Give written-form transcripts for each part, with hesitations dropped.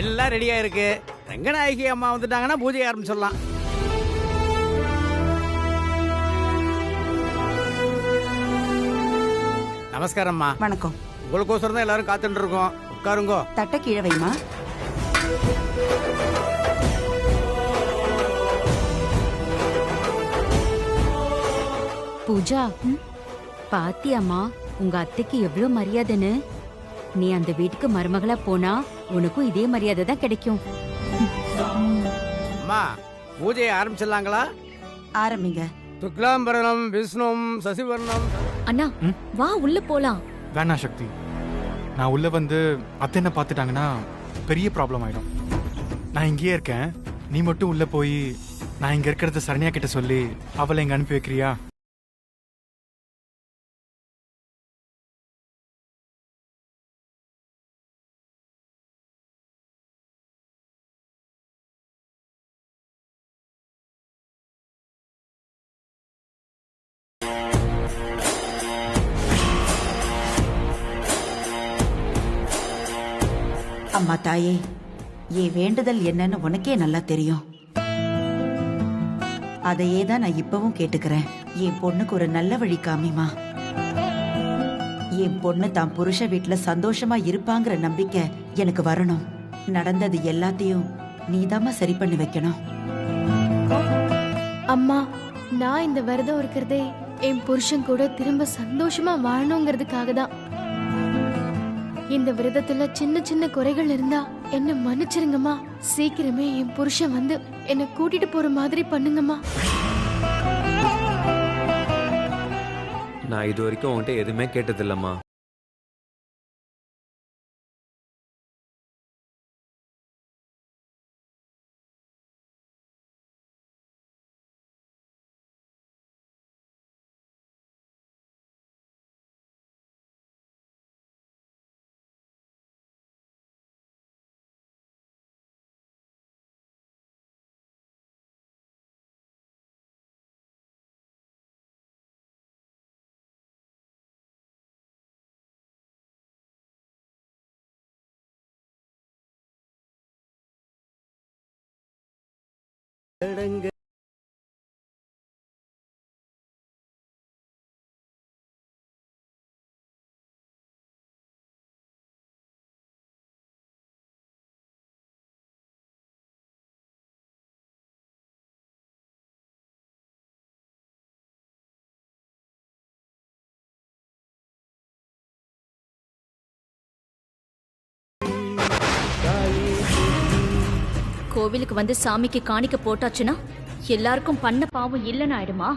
எல்லாம் ரெடியா இருக்கு. ரங்கநாயகி அம்மா வந்துட்டாங்கன்னா பூஜை ஆரம்பிச்சிடலாம். நமஸ்காரம்மா. வணக்கம். உங்களுக்கோசரம் தான் எல்லாரும் காத்துட்டு இருக்கோம். உட்காருங்கோ. தட்ட கீழே வைமா. பூஜா, பாத்தியாமா உங்க அத்தைக்கு எவ்வளவு மரியாதைன்னு? நீ அந்த வீட்டுக்கு மருமகளா போனா உனக்கும் இதே மரியாதை தான் கிடைக்கும். அம்மா, பூஜையை ஆரம்பிச்சிடலாங்களா? ஆரம்பிங்க. துக்லாம்பரணம் விஷ்ணும் சசிவர்ணம். அண்ணா வா உள்ள போலாம். வேணா சக்தி, நான் உள்ள வந்து அத்தை என்ன பார்த்துட்டாங்கன்னா பெரிய ப்ராப்ளம் ஆயிடும். நான் இங்கேயே இருக்கேன், நீ மட்டும் உள்ள போய் நான் இங்க இருக்கிறத சரண்யா கிட்ட சொல்லி அவளை இங்க அனுப்பி வைக்கிறியா? அம்மா தாயே, என் வேண்டுதல் என்னன்னு உனக்கே நல்லா தெரியும். அதையே தான் நான் இப்பவும் கேட்டுக்கிறேன். என் பொண்ணுக்கு ஒரு நல்ல வழி காமிமா. என் பொண்ணு தான் புருஷ வீட்டுல சந்தோஷமா இருப்பாங்கிற நம்பிக்கை எனக்கு வரணும். நடந்தது எல்லாத்தையும் நீதாம்மா சரி பண்ணி வைக்கணும். அம்மா, நான் இந்த விரதம் இருக்கிறதே என் புருஷன் கூட திரும்ப சந்தோஷமா வாழணுங்கிறதுக்காக தான். இந்த விரதத்துல சின்ன சின்ன குறைகள் இருந்தா என்ன மன்னிச்சிருங்கம்மா. சீக்கிரமே என் புருஷன் வந்து என்ன கூட்டிட்டு போற மாதிரி பண்ணுங்கம்மா. நான் இது வரைக்கும் உன்கிட்ட எதுவுமே கேட்டதில்லம்மா. கோவிலுக்கு வந்து சாமிக்கு காணிக்க போட்டாச்சுன்னா எல்லாருக்கும் பண்ண பாவம் இல்லைன்னு ஆயிடுமா?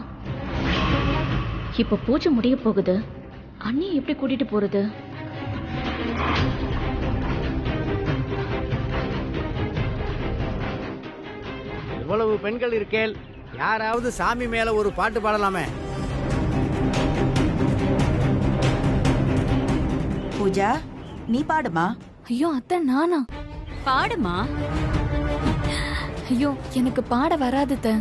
இப்ப பூஜை முடிய போகுது, அண்ணி எப்படி கூட்டிட்டு போறது? இவ்வளவு பெண்கள் இருக்கேள், யாராவது சாமி மேல ஒரு பாட்டு பாடலாமே. பூஜா, நீ பாடுமா. ஐயோ அத்தை, நானா? பாடுமா. ஐயோ எனக்கு பாட வராது அத்தை.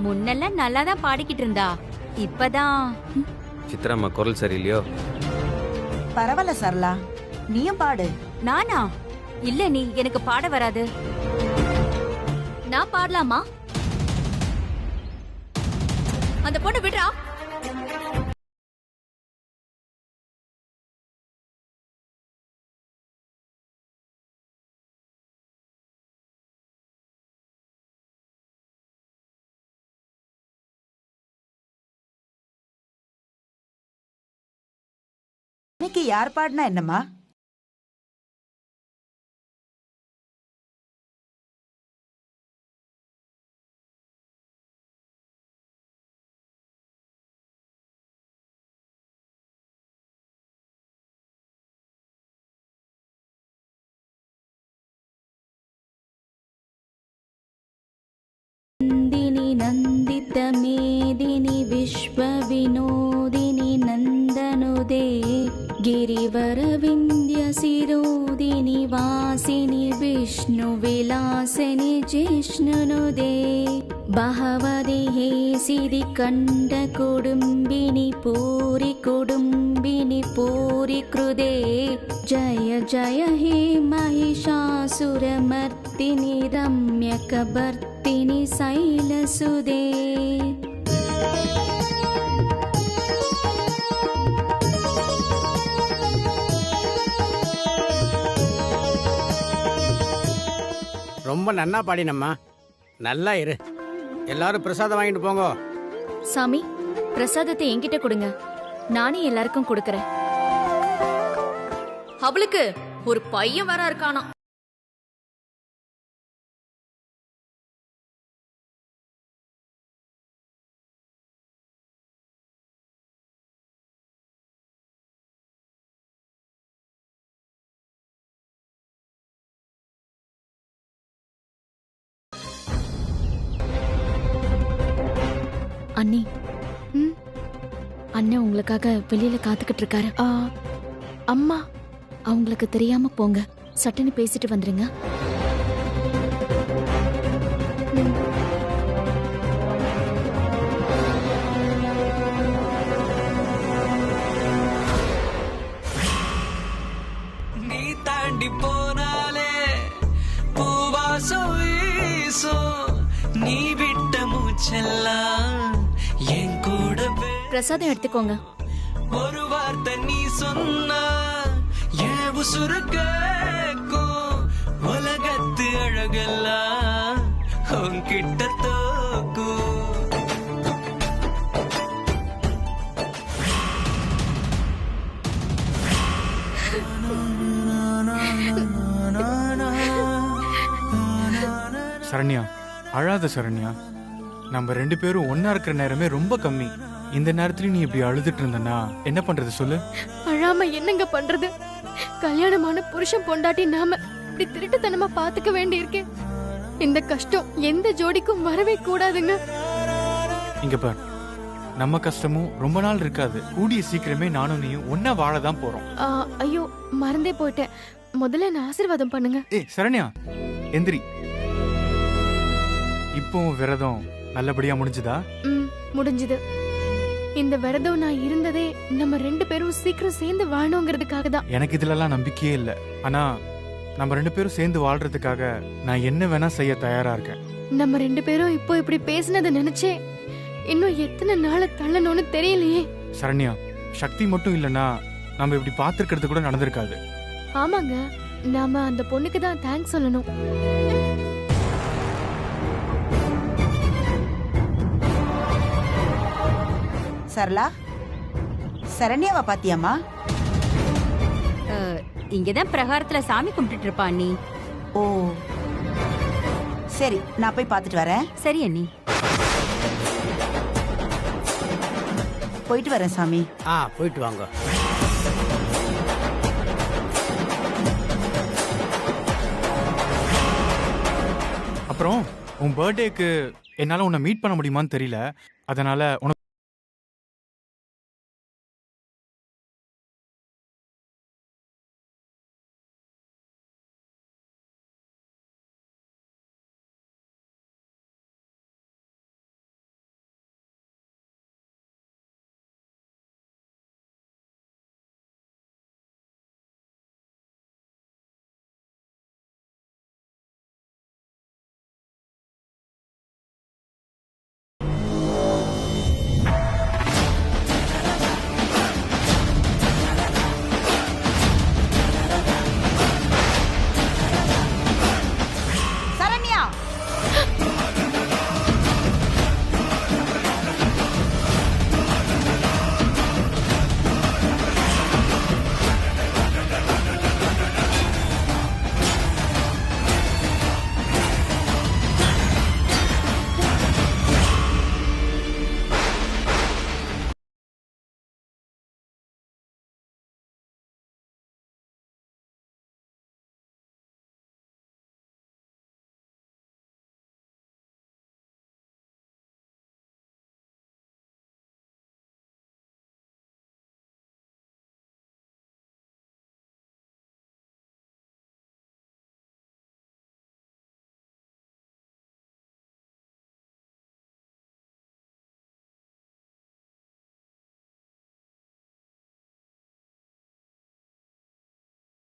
முன்னெல்லாம் நல்லா தான் பாடிக்கிட்டு இருந்தா, இப்பதான். சித்ராம்மா குரல் சரியில்லையோ? பரவாயில்ல சரளா, நீயும் பாடு. நானா? இல்ல நீ, எனக்கு பாட வராது. நான் பாடலாமா? அந்த பொண்ணு விடுறா. இன்னைக்கு யார் பாடினா என்னம்மா? नन्दित मेदिनी विश्वविनोदिनी नन्दनुदे गिरिवरविन्द्यशिरोदिनि वासिनि विष्णुविलासिनि जिष्णुनुदे பகவதி ஹே சிதி கண்ட குடும்பினி பூரி கிருதே ஜய ஜய ஹே மகிஷாசுரமர்த்தினி ரம்ய கபர்த்தினி சைலசுதே. ரொம்ப நன்னா பாடினம்மா. நல்லா இரு. எல்லாரும் பிரசாதம் வாங்கிட்டு போங்க. சாமி, பிரசாதத்தை என்கிட்ட கொடுங்க, நானே எல்லாருக்கும் கொடுக்கறேன். அவளுக்கு ஒரு பையன் வர இருக்கானா? அண்ணி, அண்ணன் உங்களுக்காக வெளியில காத்துக்கிட்டு இருக்காரு. அம்மா, அவங்களுக்கு தெரியாம போங்க, சட்டுன்னு பேசிட்டு வந்துருங்க. நீ தாண்டி போனாலே பூவாசம் வீசும், நீ விட்ட மூச்செல்லாம் என் கூட பிரசாதம் எடுத்துக்கோங்க. ஒரு வார்த்தை நீ சொன்னா என் உசுரு கேக்கும், உலகத்து அழகெல்லாம் உன்கிட்ட தோக்கும். சரண்யா, அழாத சரண்யா. நம்ம 2 பேரும் ஒன்னா இருக்கிற நேரமே ரொம்ப கம்மி. இந்த நேரத்துல நீ இப்படி அழுதுட்டு இருந்தனா என்ன பண்றது சொல்லு? அழாம என்னங்க பண்றது? கல்யாணமான புருஷன் பொண்டாட்டி நாம இப்படி திருட்டுத்தனமா பாத்துக்க வேண்டியிருக்கே. இந்த கஷ்டம் எந்த ஜோடிக்கும் வரவே கூடாதுங்க. இங்க பார், நம்ம கஷ்டமும் ரொம்ப நாள் இருக்காது. கூடிய சீக்கிரமே நானும் நீயும் ஒன்னா வாழதான் போறோம். ஐயோ, மறந்தே போயிட்டேன். முதல்ல என்ன ஆசீர்வாதம் பண்ணுங்க. சரண்யா, எந்திரி. இப்போ விரதம் நல்லபடியா முடிஞ்சுதா? முடிஞ்சது. இந்த விரதம் நான் இருந்ததே நம்ம 2 பேரும் சீக்கிரம் சேர்ந்து வாழணுங்கிறதுக்காக தான். எனக்கு இதுலலாம் நம்பிக்கையே இல்ல. ஆனா நம்ம 2 பேரும் சேர்ந்து வாழ்றதுக்காக நான் என்ன வேணா செய்ய தயாரா இருக்கேன். நம்ம 2 பேரும் இப்போ இப்படி பேசினதை நினைச்சே இன்னும் எத்தனை நாளை தள்ளணும்னு தெரியலையே. சரண்யா, சக்தி மட்டும் இல்லனா நம்ம இப்படி பாத்துக்கிறது கூட நடந்திருக்காது. ஆமாங்க, நாம அந்த பொண்ணுக்கு தான் தேங்க்ஸ் சொல்லணும். சரளா, சரண்யாவை பாத்தியாமா? இங்கதான் பிரகாரத்துல சாமி கும்பிட்டு இருப்பா அண்ணி. ஓ சரி, நான் போய் பார்த்துட்டு வரேன். சரி அண்ணி. போயிட்டு வரேன் சாமி. போயிட்டு வாங்க. அப்புறம் உன் பர்த்டேக்கு என்னால உன்னை மீட் பண்ண முடியுமான்னு தெரியல. அதனால உனக்கு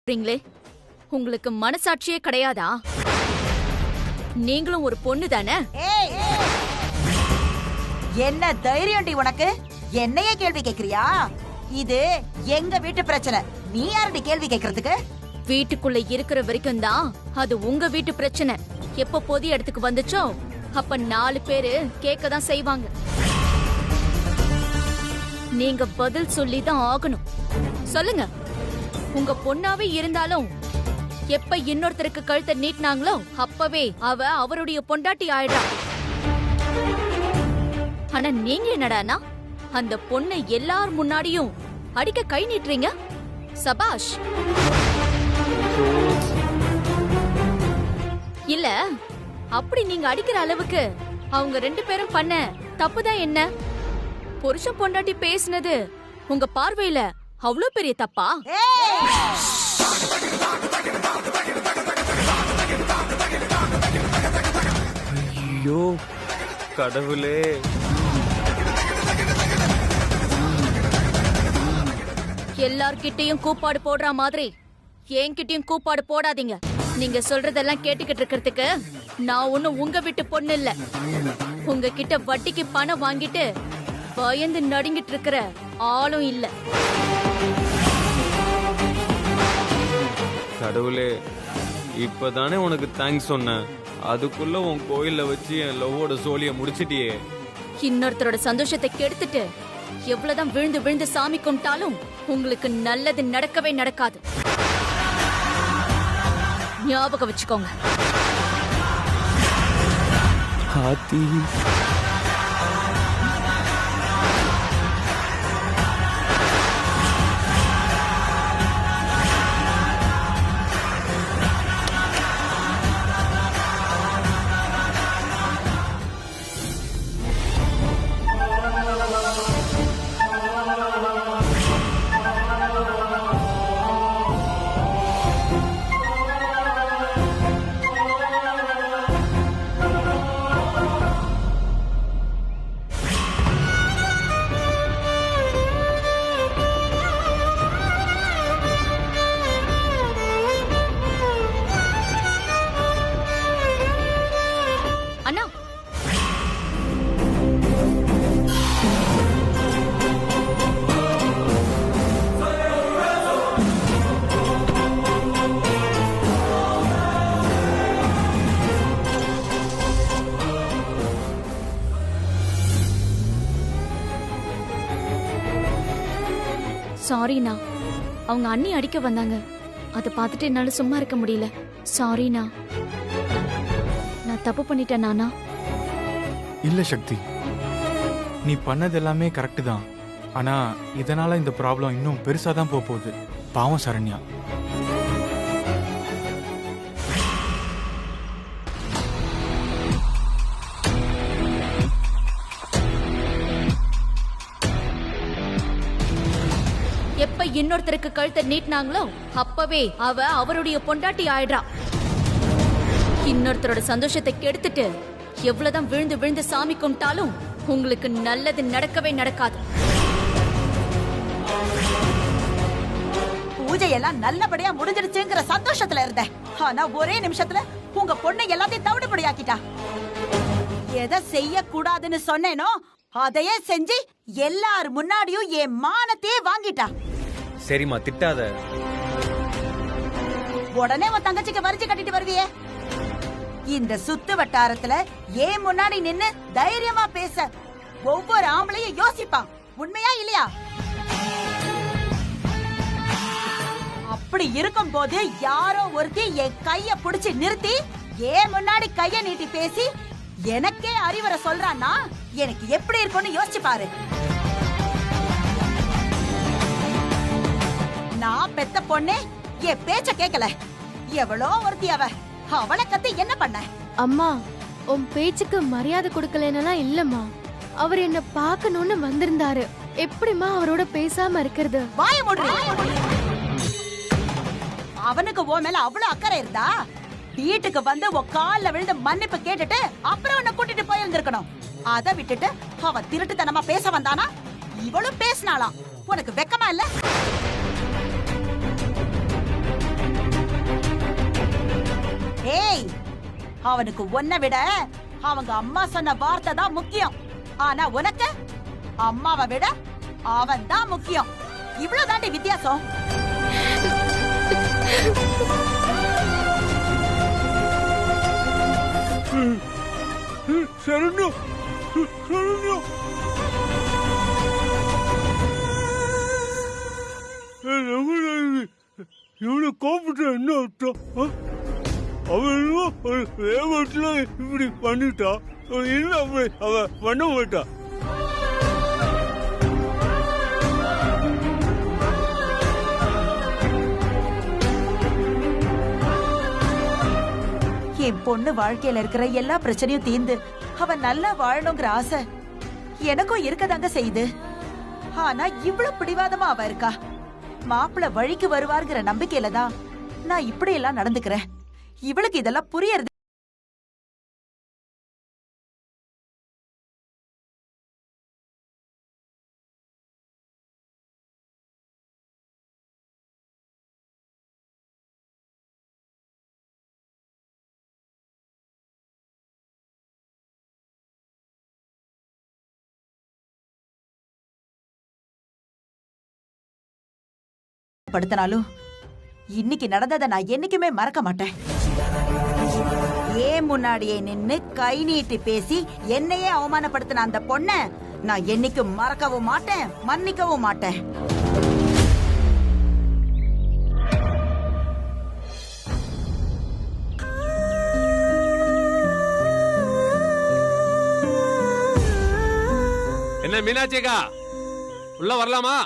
சொல்றீங்களே, உங்களுக்கு மனசாட்சியே கிடையாதா? நீங்களும் ஒரு பொண்ணு தானே? என்ன தைரியம்டி உனக்கு? என்னையே கேள்வி கேக்குறியா? இது எங்க வீட்டு பிரச்சனை, நீ யாரடி கேள்வி கேக்குறதுக்கு? வீட்டுக்குள்ள இருக்கிற வரைக்கும் தான் அது உங்க வீட்டு பிரச்சனை. எப்ப பொது இடத்துக்கு வந்துச்சோ அப்ப 4 பேரு கேட்க தான் செய்வாங்க. நீங்க பதில் சொல்லி தான் ஆகணும். சொல்லுங்க. உங்க பொண்ணாவே இருந்தாலும் எப்ப இன்னொருத்தருக்கு கழுத்தை நீட்டினாங்களோ அப்பவே அவ அவருடைய பொண்டாட்டி ஆயிடுறா. ஆனா நீங்க என்னடானா அந்த பொண்ணை எல்லார் முன்னாடியும் அடிக்க கை நீட்டுறீங்க. சபாஷ். இல்ல, அப்படி நீங்க அடிக்கிற அளவுக்கு அவங்க 2 பேரும் பண்ண தப்புதான் என்ன? புருஷன் பொண்டாட்டி பேசினது உங்க பார்வையில அவ்வளவு பெரிய தப்பா? ஐயோ கடவுளே. எல்லார்கிட்டயும் கூப்பாடு போடுற மாதிரி என்கிட்டயும் கூப்பாடு போடாதீங்க. நீங்க சொல்றதெல்லாம் கேட்டுக்கிட்டு இருக்கிறதுக்கு நான் ஒண்ணும் உங்க வீட்டு பொண்ணு இல்ல. உங்ககிட்ட வட்டிக்கு பணம் வாங்கிட்டு பயந்து நடுங்கிட்டு இருக்கிற ஆளும் இல்ல. கடவுளே, இப்பதானே உனக்கு தேங்க்ஸ் சொன்னேன், அதுக்குள்ள உன் கோயில்ல வச்சு என் லவ்வோட சோழிய முடிச்சிட்டியே. இன்னொருத்தரோட சந்தோஷத்தை கெடுத்துட்டு எவ்வளவுதான் விழுந்து விழுந்து சாமி கும்பிட்டாலும் உங்களுக்கு நல்லது நடக்கவே நடக்காது. ஞாபகம் வச்சுக்கோங்க. ஆத்தி. அண்ணா, சாரிண்ணா. அவங்க அண்ணி அடிக்க வந்தாங்க. அதை பார்த்துட்டு என்னால சும்மா இருக்க முடியல. சாரிண்ணா. நான் தப்பு பண்ணிட்டேன் நானா? இல்ல சக்தி, நீ பண்ணது எல்லாமே கரெக்ட் தான். ஆனா இதனால இந்த ப்ராப்ளம் இன்னும் பெருசா தான் போகுது. பாவம் சரண்யா. எப்ப இன்னொருத்தருக்கு கழுத்தை நீட்டினாங்களோ அப்பவே அவ அவருடைய பொண்டாட்டி ஆயிடுறா. இன்னொருத்தரோட சந்தோஷத்தை கெடுத்துட்டு எவ்வளவுதான் விழுந்து விழுந்து சாமி கும்பிட்டாலும் உங்களுக்கு நல்லது நடக்கவே நடக்காது. பூஜை எல்லாம் நல்லபடியா முடிஞ்சிருச்சுங்கிற சந்தோஷத்துல இருந்தேன். ஆனா ஒரே நிமிஷத்துல உங்க பொண்ணு எல்லாத்தையும் தவிடுபடியாக்கிட்டா. எதை செய்ய கூடாதுன்னு சொன்னேனோ அதையே செஞ்சு எல்லார் முன்னாடியும் என் மானத்தையே வாங்கிட்டா. சரிம்மா, திட்டாத. உடனே உன் தங்கச்சிக்கு வரிஞ்சு கட்டிட்டு வருவியே. இந்த சுத்து வட்டாரத்துல ஏன் முன்னாடி நின்னு தைரியமா பேச ஒவ்வொரு ஆம்பளையும் யோசிப்பான். உண்மையா இல்லையா? அப்படி இருக்கும் போது யாரோ ஒருத்தி என் கைய புடிச்சு நிறுத்தி ஏன் முன்னாடி கைய நீட்டி பேசி எனக்கே அறிவுரை சொல்றான்னா எனக்கு எப்படி இருக்கும்னு யோசிச்சு பாரு. நான் பெத்த பொண்ணு என் பேச்ச கேக்கல. எவ்வளோ ஒருத்தி அவளை கத்தி என்ன பண்ண? அம்மா, உன் பேச்சுக்கு மரியாதை கொடுக்கலன்னா இல்லம்மா. அவர் என்ன பார்க்கணும்னு வந்திருந்தாரு. எப்படிமா அவரோட பேசாம இருக்கிறது? வாய மூடு. அவனுக்கு உன் மேல அவ்வளவு அக்கறை இருந்தா வீட்டுக்கு வந்து உன் கால்ல விழுந்து மன்னிப்பு கேட்டுட்டு அப்புறம் உன்னை கூட்டிட்டு போயிருந்திருக்கணும். அதை விட்டுட்டு அவன் திருட்டுத்தனமா பேச வந்தானா? இவளும் பேசினாலாம். உனக்கு வெக்கமா இல்ல? ஏய், அவனுக்கு உன்னை விட அவங்க அம்மா சொன்ன வார்த்தை தான் முக்கியம். ஆனா உனக்கு அம்மாவை விட அவன் தான் முக்கியம். இவ்வளவுதாண்டி வித்தியாசம். சரண்யா, சரண்யா, இவனை கோபிட்ட என்ன அர்த்தம்? அவன் வேகத்துல இப்படி பண்ணிட்டா, இல்ல அப்படி அவ பண்ண மாட்டா. என் பொண்ணு வாழ்க்கையில இருக்கிற எல்லா பிரச்சனையும் தீர்ந்து அவன் நல்லா வாழணுங்கிற ஆசை எனக்கும் இருக்கதாங்க செய்யுது. ஆனா இவ்வளவு பிடிவாதமா அவ இருக்கா. மாப்பிள்ள வழிக்கு வருவார்ங்கிற நம்பிக்கையில தான் நான் இப்படி எல்லாம் நடந்துக்கிறேன். இவளுக்கு இதெல்லாம் புரியறது. படுத்தினாலும் இன்னைக்கு நடந்ததை நான் என்னைக்குமே மறக்க மாட்டேன். ஏன் முன்னாடியே நின்னு கை நீட்டி பேசி என்னையே அவமானப்படுத்தின அந்த பொண்ண நான் என்னைக்கும் மறக்கவும் மாட்டேன், மன்னிக்கவும் மாட்டேன். என்ன மீனாட்சிக்கா, உள்ள வரலாமா?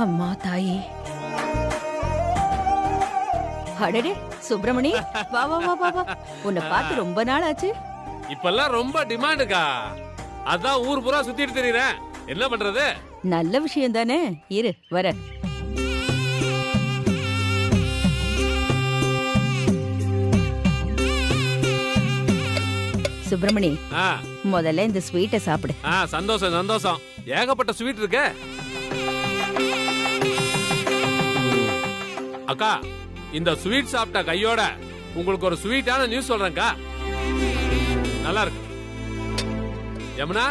அம்மா தாயே. அடடே சுப்பிரமணி, வா வா வா வா வா. உன்னை பார்த்து ரொம்ப நாள் ஆச்சு. இப்பெல்லாம் ரொம்ப டிமாண்டுக்கா, அதான் ஊர் பூரா சுத்திட்டு தெரியுறேன். என்ன பண்றது? நல்ல விஷயம் தானே. இரு வர. சுப்பிரமணி, முதல்ல இந்த ஸ்வீட்டை சாப்பிடு. சந்தோஷம் சந்தோஷம். ஏகப்பட்ட ஸ்வீட் இருக்கு அக்கா. இந்த ஸ்வீட் சாப்பிட்ட கையோட உங்களுக்கு ஒரு ஸ்வீட்டான நியூஸ் சொல்றேன்க்கா. நல்லா இருக்கு. யமுனா,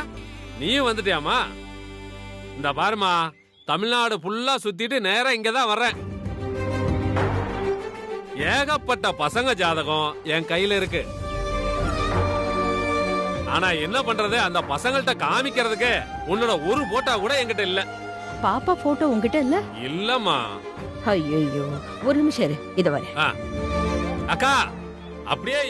நீயும் வந்துட்டியாமா? இந்த பாருமா, தமிழ்நாடு ஃபுல்லா சுத்திட்டு நேரா இங்கதான் வர்றேன். ஏகப்பட்ட பசங்க ஜாதகம் என் கையில இருக்கு. ஆனா என்ன பண்றது, அந்த பசங்கள்ட்ட காமிக்கிறதுக்கு உன்னோட ஒரு போட்டோ கூட என்கிட்ட இல்ல. பாப்பா போட்டோ உங்ககிட்ட இல்ல? இல்லம்மா. ஐயோ, ஒரு நிமிஷம் இரு, இத வர. அக்கா, அப்படியே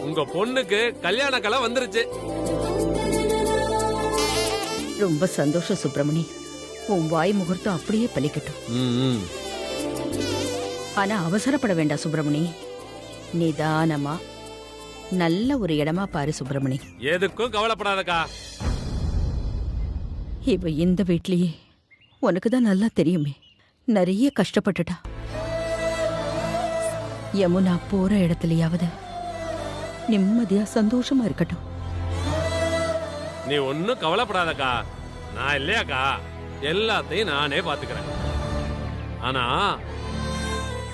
உங்க பொண்ணுக்கு கல்யாண கலை வந்துருச்சு. ரொம்ப சந்தோஷம் சுப்பிரமணி. உன் வாய் முகூர்த்தம் அப்படியே பலிக்கட்டும். ஆனா அவசரப்பட வேண்டாம் சுப்பிரமணி. நிதானமா நல்ல ஒரு இடமா பாரு சுப்பிரமணி. எதுக்கும் கவலைப்படாதக்கா. இவ இந்த வீட்லயே உனக்கு தான் நல்லா தெரியுமே, நிறைய கஷ்டப்பட்டுட்டா. யமுனா போற இடத்துலயாவது நிம்மதியா சந்தோஷமா இருக்கட்டும். நீ ஒன்னும் கவலைப்படாதக்கா, நான் இல்லையாக்கா, எல்லாத்தையும் நானே பாத்துக்கிறேன். ஆனா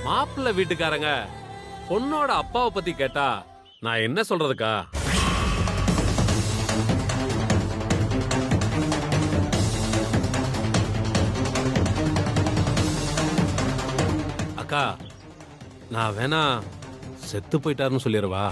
மாப்பிள்ளை வீட்டுக்காரங்க பொண்ணோட அப்பாவை பத்தி கேட்டா நான் என்ன சொல்றதுக்கா? அக்கா, நான் வேணா செத்து போயிட்டாருன்னு சொல்லிடுவா.